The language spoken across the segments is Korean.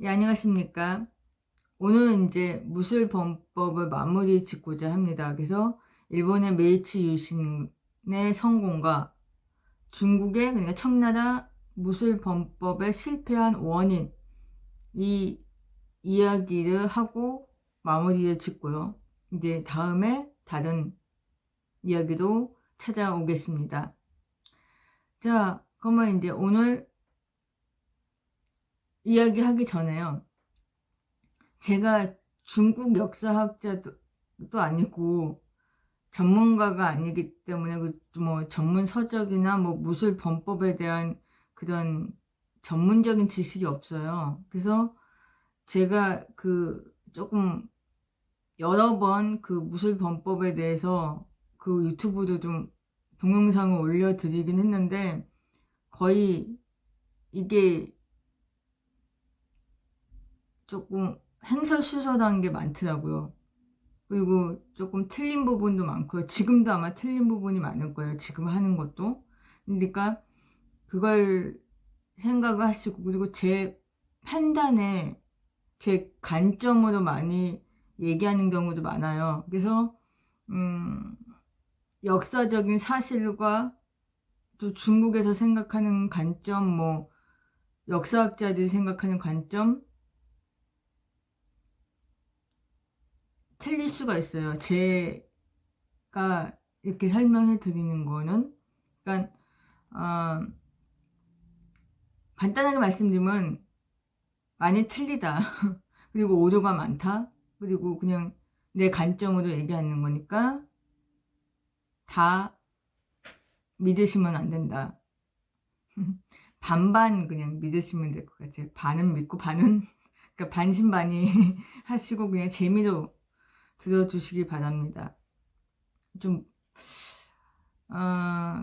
예, 안녕하십니까. 오늘은 이제 무술범법을 마무리 짓고자 합니다. 그래서 일본의 메이치 유신의 성공과 중국의, 그러니까 청나라 무술범법의 실패한 원인, 이 이야기를 하고 마무리를 짓고요. 이제 다음에 다른 이야기도 찾아오겠습니다. 자, 그러면 이제 오늘 이야기하기 전에요. 제가 중국 역사학자도 또 아니고 전문가가 아니기 때문에 뭐 전문 서적이나 뭐 무술 범법에 대한 그런 전문적인 지식이 없어요. 그래서 제가 조금 여러 번 그 무술 범법에 대해서 그 유튜브도 좀 동영상을 올려드리긴 했는데 거의 이게 조금 횡설수설한 게 많더라고요. 그리고 조금 틀린 부분도 많고요. 지금도 아마 틀린 부분이 많을 거예요. 지금 하는 것도. 그러니까 그걸 생각을 하시고, 그리고 제 판단에 제 관점으로 많이 얘기하는 경우도 많아요. 그래서 음, 역사적인 사실과 또 중국에서 생각하는 관점, 뭐 역사학자들이 생각하는 관점 틀릴 수가 있어요. 제가 이렇게 설명해 드리는 거는, 그러니까 어, 간단하게 말씀드리면 많이 틀리다. 그리고 오류가 많다. 그리고 그냥 내 관점으로 얘기하는 거니까 다 믿으시면 안 된다. 반반 그냥 믿으시면 될 것 같아요. 반은 믿고 반은 그러니까 반신반의 하시고 그냥 재미로 들어주시기 바랍니다. 좀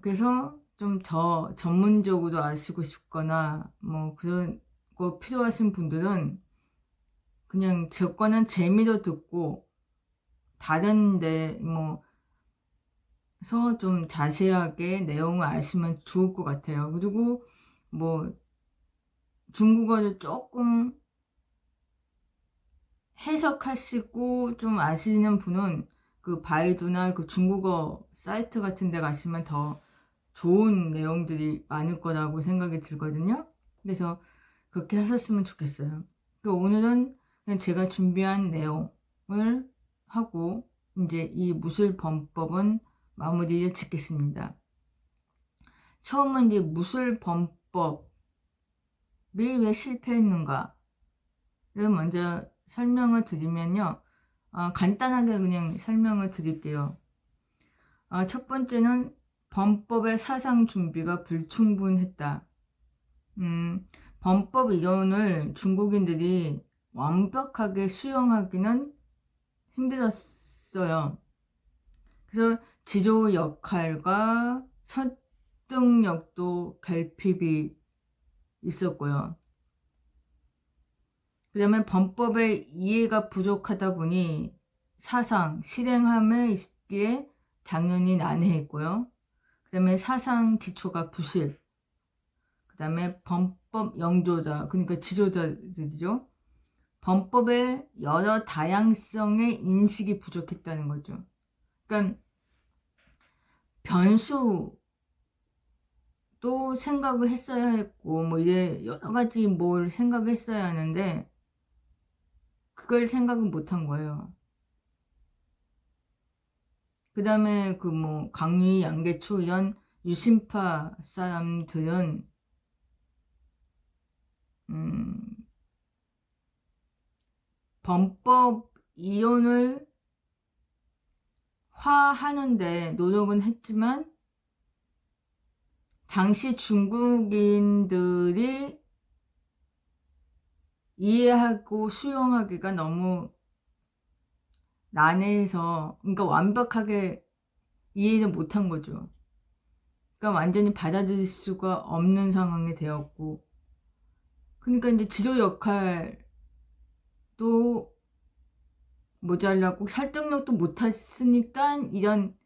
그래서 좀 더 전문적으로 아시고 싶거나 뭐 그런 거 필요하신 분들은 그냥 제 거는 재미로 듣고 다른데 뭐서 좀 자세하게 내용을 아시면 좋을 것 같아요. 그리고 뭐 중국어를 조금 해석하시고 좀 아시는 분은 그 바이두나 그 중국어 사이트 같은 데 가시면 더 좋은 내용들이 많을 거라고 생각이 들거든요. 그래서 그렇게 하셨으면 좋겠어요. 오늘은 그냥 제가 준비한 내용을 하고 이제 이 무술범법은 마무리를 짓겠습니다. 처음은 이제 무술범법이 왜 실패했는가를 먼저 설명을 드리면요. 간단하게 그냥 설명을 드릴게요. 첫 번째는 범법의 사상 준비가 불충분했다. 범법 이론을 중국인들이 완벽하게 수용하기는 힘들었어요. 그래서 지도 역할과 설득력도 결핍이 있었고요. 그 다음에 범법의 이해가 부족하다 보니 사상, 실행함에 있기에 당연히 난해했고요. 그 다음에 사상 기초가 부실, 그 다음에 범법 영조자, 그러니까 지도자들이죠. 범법의 여러 다양성의 인식이 부족했다는 거죠. 그러니까 변수도 생각을 했어야 했고, 뭐 이래 여러 가지 뭘 생각했어야 하는데, 그걸 생각을 못한 거예요. 그 다음에 그 뭐 강의, 양계초 이런 유신파 사람들은 음, 범법 이론을 화하는데 노력은 했지만 당시 중국인들이 이해하고 수용하기가 너무 난해해서, 그러니까 완벽하게 이해를 못한 거죠. 그러니까 완전히 받아들일 수가 없는 상황이 되었고, 그러니까 이제 지도 역할도 모자라고 설득력도 못했으니까 이런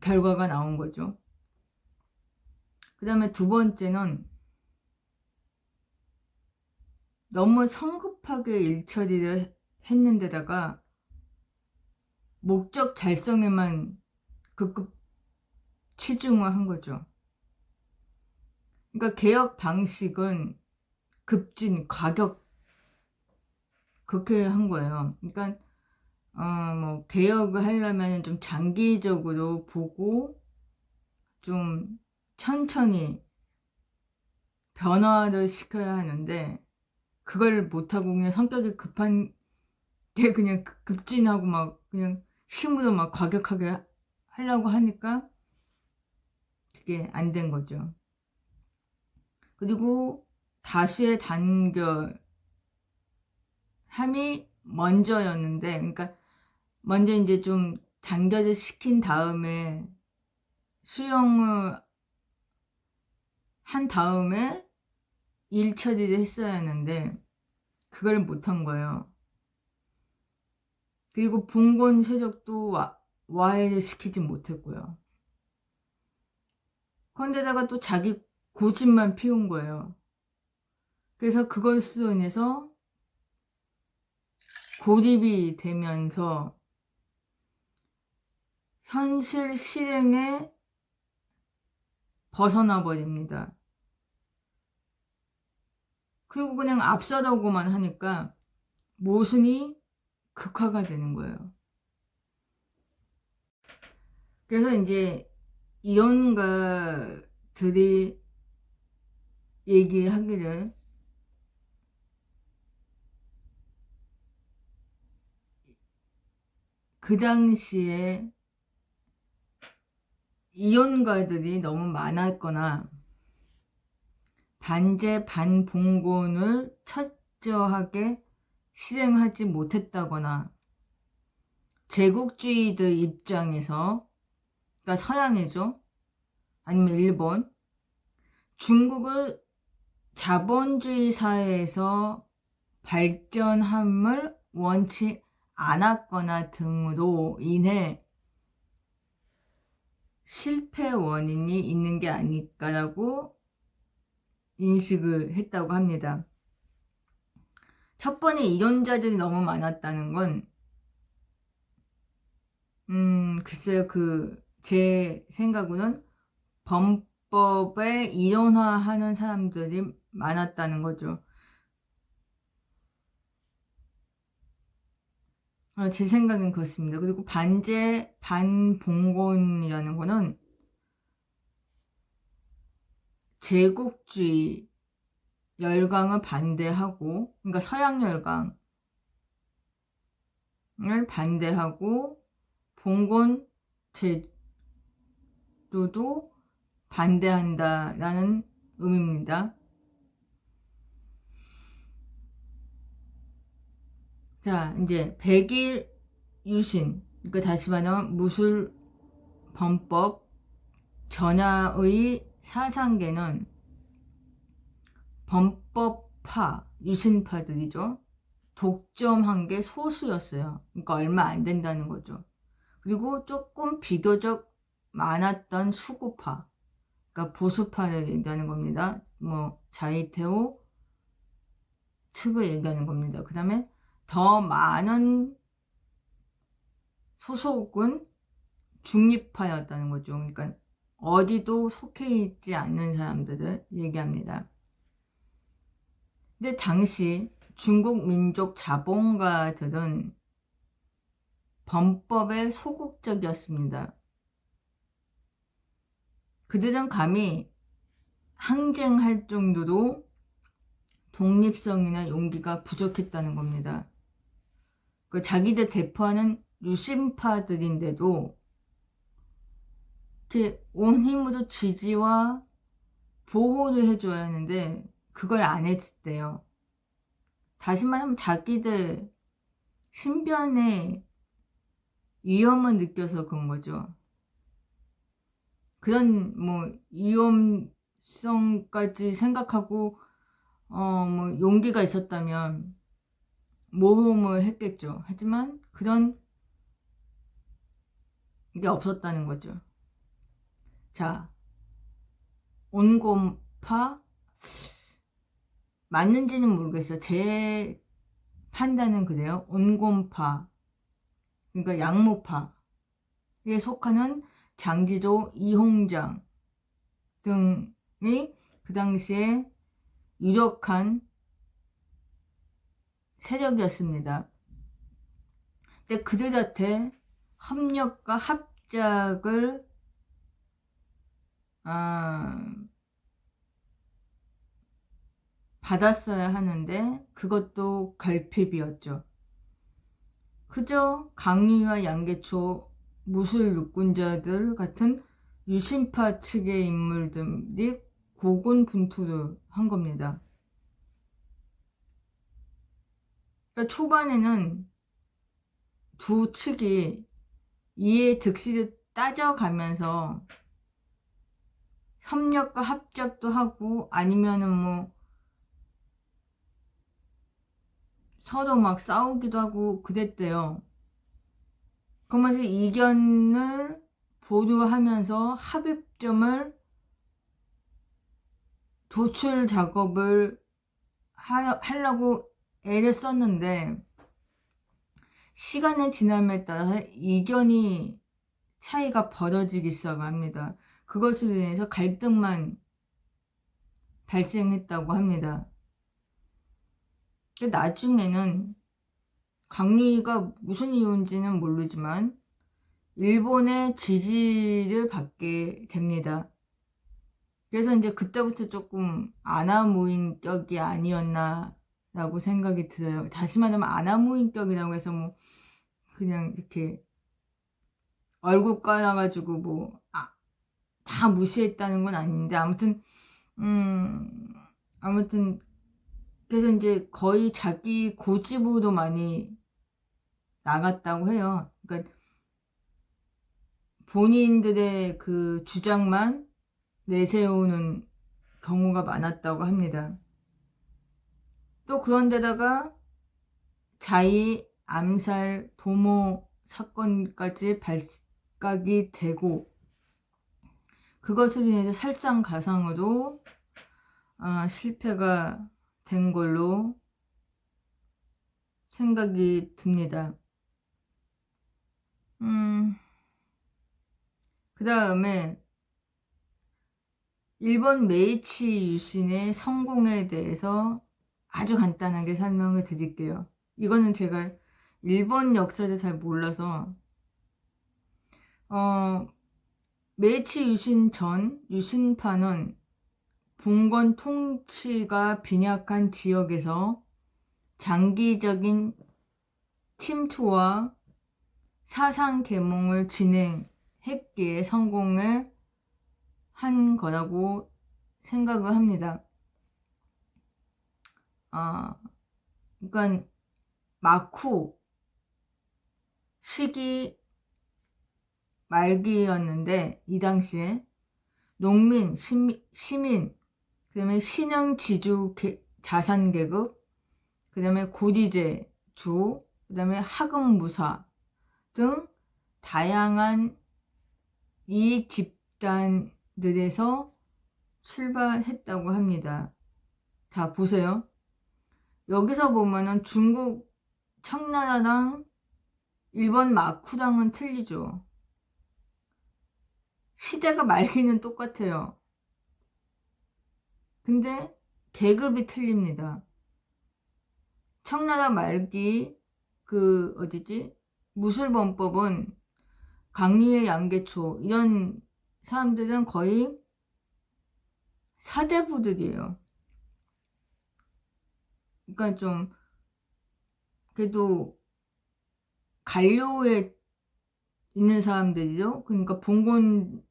결과가 나온 거죠. 그 다음에 두 번째는 너무 성급하게 일처리를 했는데다가 목적 달성에만 급급 치중을 한 거죠. 그러니까 개혁 방식은 급진, 과격 그렇게 한 거예요. 그러니까 뭐 개혁을 하려면 좀 장기적으로 보고 좀 천천히 변화를 시켜야 하는데 그걸 못하고 그냥 성격이 급한 게 그냥 급진하고 막 그냥 힘으로 막 과격하게 하려고 하니까 그게 안 된 거죠. 그리고 다수의 단결함이 먼저였는데, 그러니까 먼저 이제 좀 단결을 시킨 다음에 수용을 한 다음에 일 처리를 했어야 하는데 그걸 못한 거예요. 그리고 봉건 세력도 와해를 시키지 못했고요. 그런데다가 또 자기 고집만 피운 거예요. 그래서 그것으로 인해서 고립이 되면서 현실 실행에 벗어나 버립니다. 그리고 그냥 앞서려고만 하니까 모순이 극화가 되는 거예요. 그래서 이제 이론가들이 얘기하기를 그 당시에 이론가들이 너무 많았거나 반제 반봉건을 철저하게 실행하지 못했다거나 제국주의들 입장에서, 그러니까 서양이죠, 아니면 일본, 중국을 자본주의 사회에서 발전함을 원치 않았거나 등으로 인해 실패 원인이 있는 게 아닐까라고 인식을 했다고 합니다. 첫 번째, 이론자들이 너무 많았다는 건 글쎄요, 제 생각으로는 범법에 이론화하는 사람들이 많았다는 거죠. 제 생각엔 그렇습니다. 그리고 반제 반봉건이라는 거는 제국주의 열강을 반대하고, 그러니까 서양 열강을 반대하고 봉건 제도도 반대한다라는 의미입니다. 자, 이제 백일 유신, 그러니까 다시 말하면 무술 범법 전야의 사상계는 범법파, 유신파들이죠. 독점한 게 소수였어요. 그러니까 얼마 안 된다는 거죠. 그리고 조금 비교적 많았던 수구파, 그러니까 보수파를 얘기하는 겁니다. 뭐 자이테오 측을 얘기하는 겁니다. 그 다음에 더 많은 소속은 중립파였다는 거죠. 그러니까 어디도 속해 있지 않는 사람들을 얘기합니다. 근데 당시 중국 민족 자본가들은 범법에 소극적이었습니다. 그들은 감히 항쟁할 정도로 독립성이나 용기가 부족했다는 겁니다. 자기들 대표하는 유신파들인데도 이렇게 온 힘으로 지지와 보호를 해줘야 하는데 그걸 안 했대요. 다시 말하면 자기들 신변에 위험을 느껴서 그런 거죠. 그런 뭐 위험성까지 생각하고 뭐 용기가 있었다면 모험을 했겠죠. 하지만 그런 게 없었다는 거죠. 자, 온건파, 맞는지는 모르겠어요. 제 판단은 그래요. 온건파, 그러니까 양모파에 속하는 장지조, 이홍장 등이 그 당시에 유력한 세력이었습니다. 근데 그들한테 협력과 합작을 받았어야 하는데 그것도 결핍이었죠. 그저 강유와 양계초, 무술 육군자들 같은 유신파 측의 인물들이 고군분투를 한 겁니다. 그러니까 초반에는 두 측이 이해 득실을 따져가면서 협력과 합작도 하고 아니면은 뭐 서로 막 싸우기도 하고 그랬대요. 그러면서 이견을 보류하면서 합의점을 도출 작업을 하려고 애를 썼는데 시간의 지남에 따라 이견이 차이가 벌어지기 시작합니다. 그것으로 인해서 갈등만 발생했다고 합니다. 나중에는 강유이가 무슨 이유인지는 모르지만 일본의 지지를 받게 됩니다. 그래서 이제 그때부터 조금 아나무인격이 아니었나 라고 생각이 들어요. 다시 말하면 아나무인격이라고 해서 뭐 그냥 이렇게 얼굴 깔아가지고 뭐 다 무시했다는 건 아닌데 아무튼 그래서 이제 거의 자기 고집으로 많이 나갔다고 해요. 그러니까 본인들의 그 주장만 내세우는 경우가 많았다고 합니다. 또 그런데다가 자의, 암살, 도모 사건까지 발각이 되고 그것으로 인해서 설상가상으로 실패가 된 걸로 생각이 듭니다. 그 다음에 일본 메이치 유신의 성공에 대해서 아주 간단하게 설명을 드릴게요. 이거는 제가 일본 역사를 잘 몰라서 메이치 유신 전 유신파는 봉건 통치가 빈약한 지역에서 장기적인 침투와 사상 계몽을 진행했기에 성공을 한 거라고 생각을 합니다. 그러니까 마쿠 시기 말기였는데 이 당시에 농민, 시민, 그 다음에 신흥 지주 자산 계급, 그 다음에 고리제 주, 그 다음에 하급 무사 등 다양한 이익 집단들에서 출발했다고 합니다. 자, 보세요. 여기서 보면은 중국 청나라랑 일본 마쿠랑은 틀리죠. 시대가 말기는 똑같아요. 근데 계급이 틀립니다. 청나라 말기 그 어디지? 무술범법은 강유의 양계초 이런 사람들은 거의 사대부들이에요. 그러니까 좀 그래도 관료에 있는 사람들이죠. 그러니까 봉건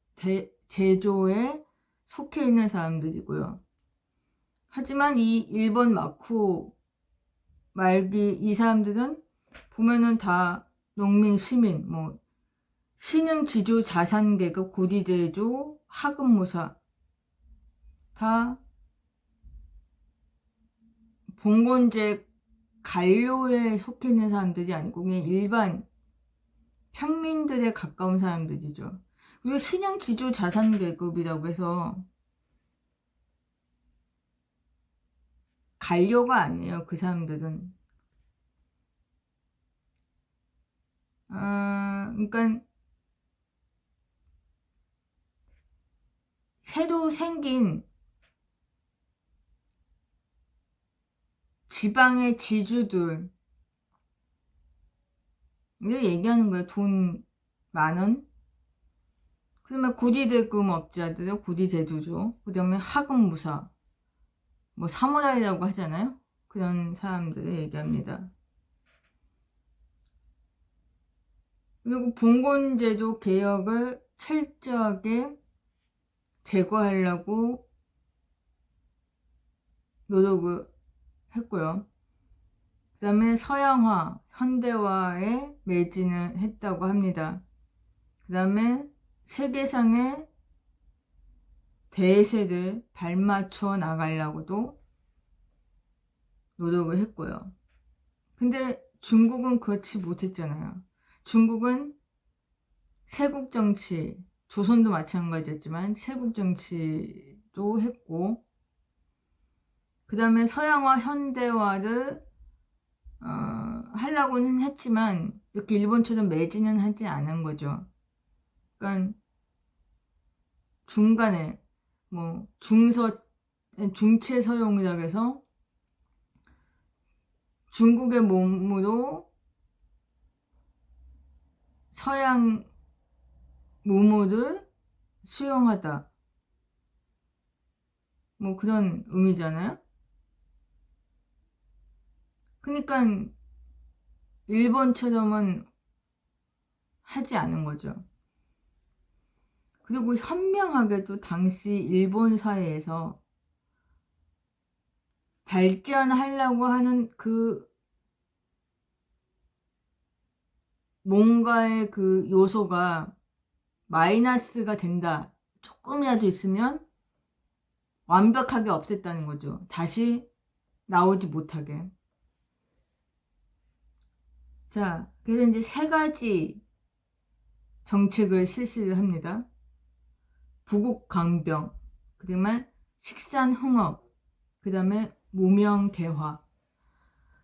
제조에 속해 있는 사람들이고요. 하지만 이 일본 마쿠 말기 이 사람들은 보면은 다 농민, 시민, 뭐 신흥 지주 자산 계급 고리제주 하급 무사 다 봉건제 관료에 속해 있는 사람들이 아니고 그냥 일반 평민들에 가까운 사람들이죠. 그리고 신흥 지주 자산 계급이라고 해서 반려가 아니에요. 그 사람들은. 그러니까 새로 생긴 지방의 지주들, 이거 얘기하는 거예요. 돈 많은. 그다음에 고리대금업자들, 고리제조죠. 그다음에 하급무사, 뭐 사무라이라고 하잖아요. 그런 사람들을 얘기합니다. 그리고 봉건제도 개혁을 철저하게 제거하려고 노력을 했고요. 그 다음에 서양화, 현대화에 매진을 했다고 합니다. 그 다음에 세계상의 대세를 발맞춰 나가려고도 노력을 했고요. 근데 중국은 그렇지 못했잖아요. 중국은 세국정치, 조선도 마찬가지였지만 세국정치도 했고, 그 다음에 서양화, 현대화를 하려고는 했지만 이렇게 일본처럼 매진은 하지 않은 거죠. 그러니까 중간에 뭐 중체서용이라고 해서 중국의 몸으로 서양 무무를 수용하다, 뭐 그런 의미잖아요. 그러니까 일본처럼은 하지 않은 거죠. 그리고 현명하게도 당시 일본 사회에서 발전하려고 하는 그 뭔가의 그 요소가 마이너스가 된다, 조금이라도 있으면 완벽하게 없앴다는 거죠. 다시 나오지 못하게. 자, 그래서 이제 세 가지 정책을 실시를 합니다. 부국강병, 그 다음에 식산흥업, 그 다음에 무명개화.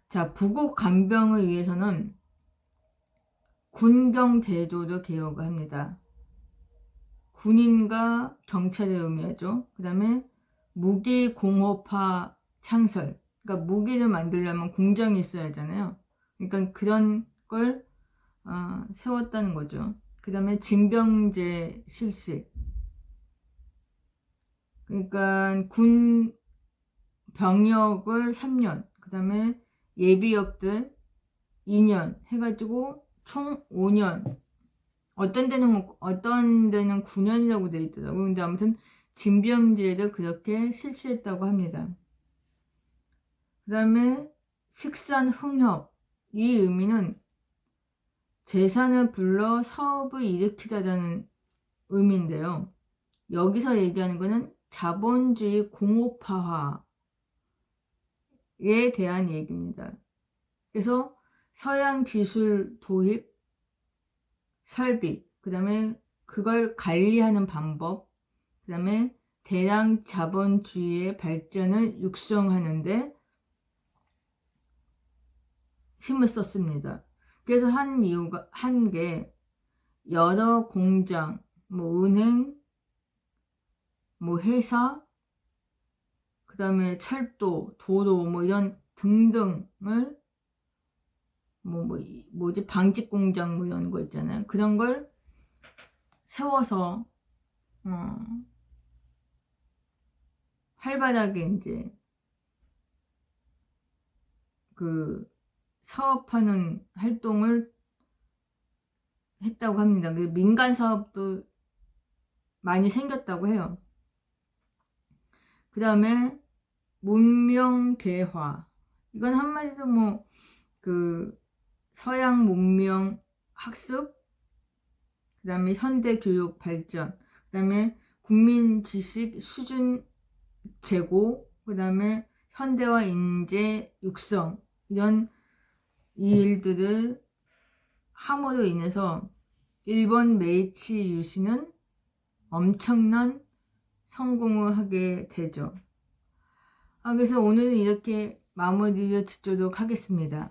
자, 부국강병을 위해서는 군경제도를 개혁을 합니다. 군인과 경찰을 의미하죠. 그 다음에 무기공업화 창설. 그러니까 무기를 만들려면 공장이 있어야 하잖아요. 그러니까 그런 걸 세웠다는 거죠. 그 다음에 징병제 실시. 그러니까 군 병역을 3년, 그 다음에 예비역들 2년 해가지고 총 5년. 어떤 데는 9년이라고 돼 있더라고요. 근데 아무튼 징병제를 그렇게 실시했다고 합니다. 그 다음에 식산흥협. 이 의미는 재산을 불러 사업을 일으키다라는 의미인데요. 여기서 얘기하는 거는 자본주의 공업화에 대한 얘기입니다. 그래서 서양 기술 도입, 설비, 그 다음에 그걸 관리하는 방법, 그 다음에 대량 자본주의의 발전을 육성하는데 힘을 썼습니다. 그래서 한 게 여러 공장, 뭐 은행, 뭐 회사, 그 다음에 철도, 도로, 뭐 이런 등등을 뭐지 방직 공장 뭐 이런 거 있잖아요. 그런 걸 세워서 활발하게 이제 그 사업하는 활동을 했다고 합니다. 그 민간 사업도 많이 생겼다고 해요. 그 다음에 문명개화. 이건 한마디로 뭐 그 서양 문명 학습, 그 다음에 현대 교육 발전, 그 다음에 국민 지식 수준 제고, 그 다음에 현대화 인재 육성, 이런 이 일들을 함으로 인해서 일본 메이치 유신은 엄청난 성공을 하게 되죠. 그래서 오늘은 이렇게 마무리를 짓도록 하겠습니다.